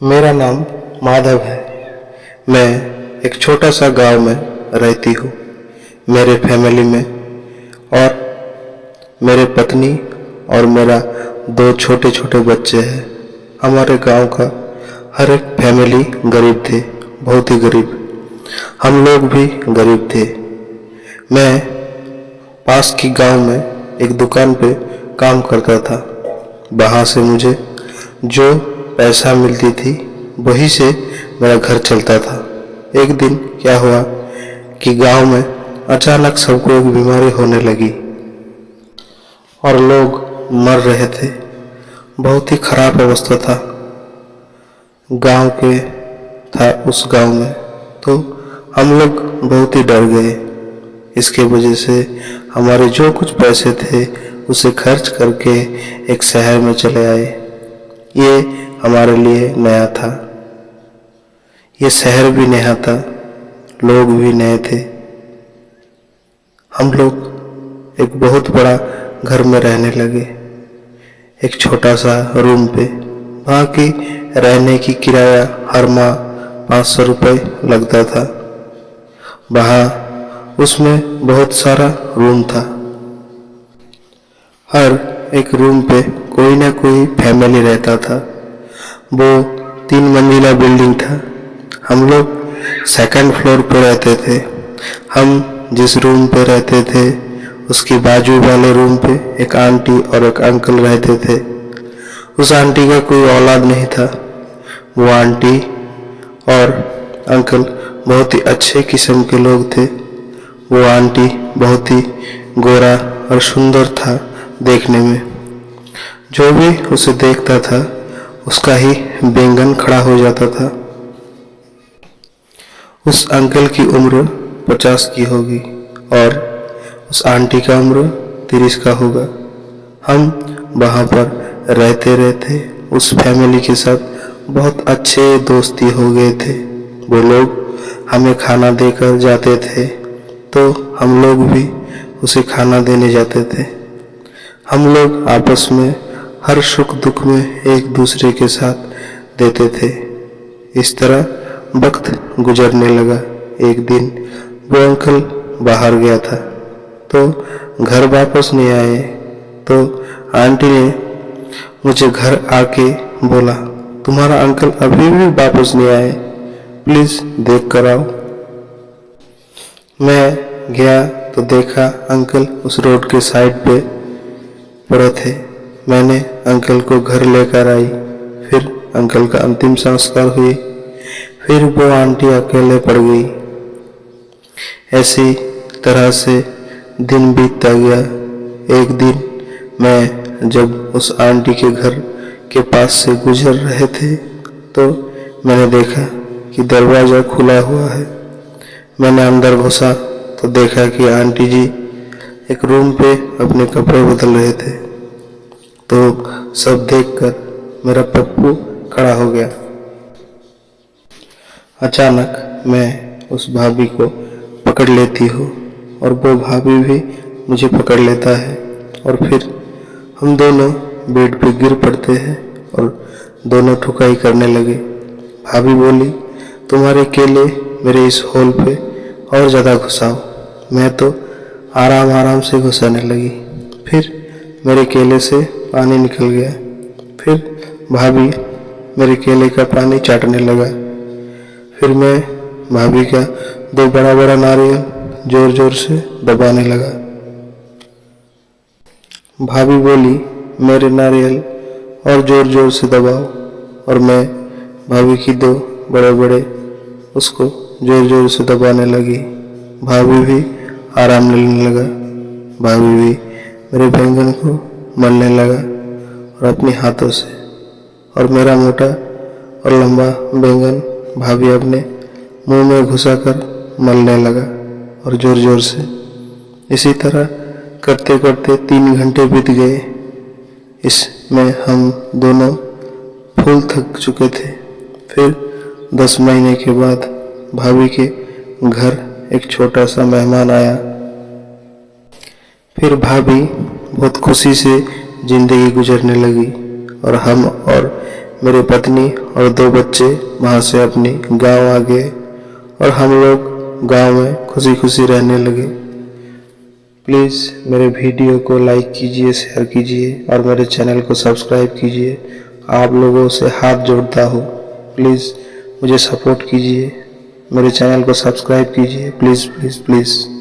मेरा नाम माधव है। मैं एक छोटा सा गांव में रहती हूँ। मेरे फैमिली में और मेरे पत्नी और मेरा 2 छोटे छोटे बच्चे हैं। हमारे गांव का हर एक फैमिली गरीब थे, बहुत ही गरीब। हम लोग भी गरीब थे। मैं पास की गांव में एक दुकान पे काम करता था। वहाँ से मुझे जो पैसा मिलती थी वही से मेरा घर चलता था। एक दिन क्या हुआ कि गांव में अचानक सबको एक बीमारी होने लगी और लोग मर रहे थे। बहुत ही खराब अवस्था था गांव के था उस गांव में। तो हम लोग बहुत ही डर गए। इसके वजह से हमारे जो कुछ पैसे थे उसे खर्च करके एक शहर में चले आए। ये हमारे लिए नया था। ये शहर भी नया था, लोग भी नए थे। हम लोग एक बहुत बड़ा घर में रहने लगे, एक छोटा सा रूम पे। वहाँ की रहने की किराया हर माह 500 रुपये लगता था। वहाँ उसमें बहुत सारा रूम था। हर एक रूम पे कोई ना कोई फैमिली रहता था। वो 3 मंजिला बिल्डिंग था। हम लोग 2nd फ्लोर पे रहते थे। हम जिस रूम पे रहते थे उसके बाजू वाले रूम पे एक आंटी और एक अंकल रहते थे। उस आंटी का कोई औलाद नहीं था। वो आंटी और अंकल बहुत ही अच्छे किस्म के लोग थे। वो आंटी बहुत ही गोरा और सुंदर था देखने में। जो भी उसे देखता था उसका ही बैंगन खड़ा हो जाता था। उस अंकल की उम्र 50 की होगी और उस आंटी का उम्र 30 का होगा। हम वहाँ पर रहते रहते उस फैमिली के साथ बहुत अच्छे दोस्ती हो गए थे। वो लोग हमें खाना देकर जाते थे तो हम लोग भी उसे खाना देने जाते थे। हम लोग आपस में हर सुख दुख में एक दूसरे के साथ देते थे। इस तरह वक्त गुजरने लगा। एक दिन वो अंकल बाहर गया था तो घर वापस नहीं आए। तो आंटी ने मुझे घर आके बोला, तुम्हारा अंकल अभी भी वापस नहीं आए, प्लीज देख कर आओ। मैं गया तो देखा अंकल उस रोड के साइड पे पड़े थे। मैंने अंकल को घर लेकर आई। फिर अंकल का अंतिम संस्कार हुई। फिर वो आंटी अकेले पड़ गई। ऐसी तरह से दिन बीतता गया। एक दिन मैं जब उस आंटी के घर के पास से गुजर रहे थे तो मैंने देखा कि दरवाज़ा खुला हुआ है। मैंने अंदर घुसा तो देखा कि आंटी जी एक रूम पे अपने कपड़े बदल रहे थे। तो सब देखकर मेरा पप्पू खड़ा हो गया। अचानक मैं उस भाभी को पकड़ लेती हूँ और वो भाभी भी मुझे पकड़ लेता है और फिर हम दोनों बेड पे गिर पड़ते हैं और दोनों ठुकाई करने लगे। भाभी बोली, तुम्हारे केले मेरे इस होल पे और ज़्यादा घुसाओ। मैं तो आराम आराम से घुसाने लगी। फिर मेरे केले से पानी निकल गया। फिर भाभी मेरे केले का पानी चाटने लगा। फिर मैं भाभी का 2 बड़ा बड़ा नारियल जोर जोर से दबाने लगा। भाभी बोली, मेरे नारियल और जोर जोर से दबाओ और मैं भाभी की 2 बड़े बड़े उसको जोर जोर से दबाने लगी। भाभी भी आराम लेने लगा। भाभी भी मेरे बैंगन को मलने लगा और अपने हाथों से, और मेरा मोटा और लंबा बैंगन भाभी अपने मुंह में घुसाकर मलने लगा और जोर जोर से। इसी तरह करते करते 3 घंटे बीत गए। इसमें हम दोनों फूल थक चुके थे। फिर 10 महीने के बाद भाभी के घर एक छोटा सा मेहमान आया। फिर भाभी बहुत खुशी से जिंदगी गुजरने लगी और हम और मेरी पत्नी और 2 बच्चे वहाँ से अपनी गांव आ गए और हम लोग गांव में खुशी खुशी रहने लगे। प्लीज़ मेरे वीडियो को लाइक कीजिए, शेयर कीजिए और मेरे चैनल को सब्सक्राइब कीजिए। आप लोगों से हाथ जोड़ता हूँ, प्लीज़ मुझे सपोर्ट कीजिए, मेरे चैनल को सब्सक्राइब कीजिए, प्लीज़ प्लीज़ प्लीज़।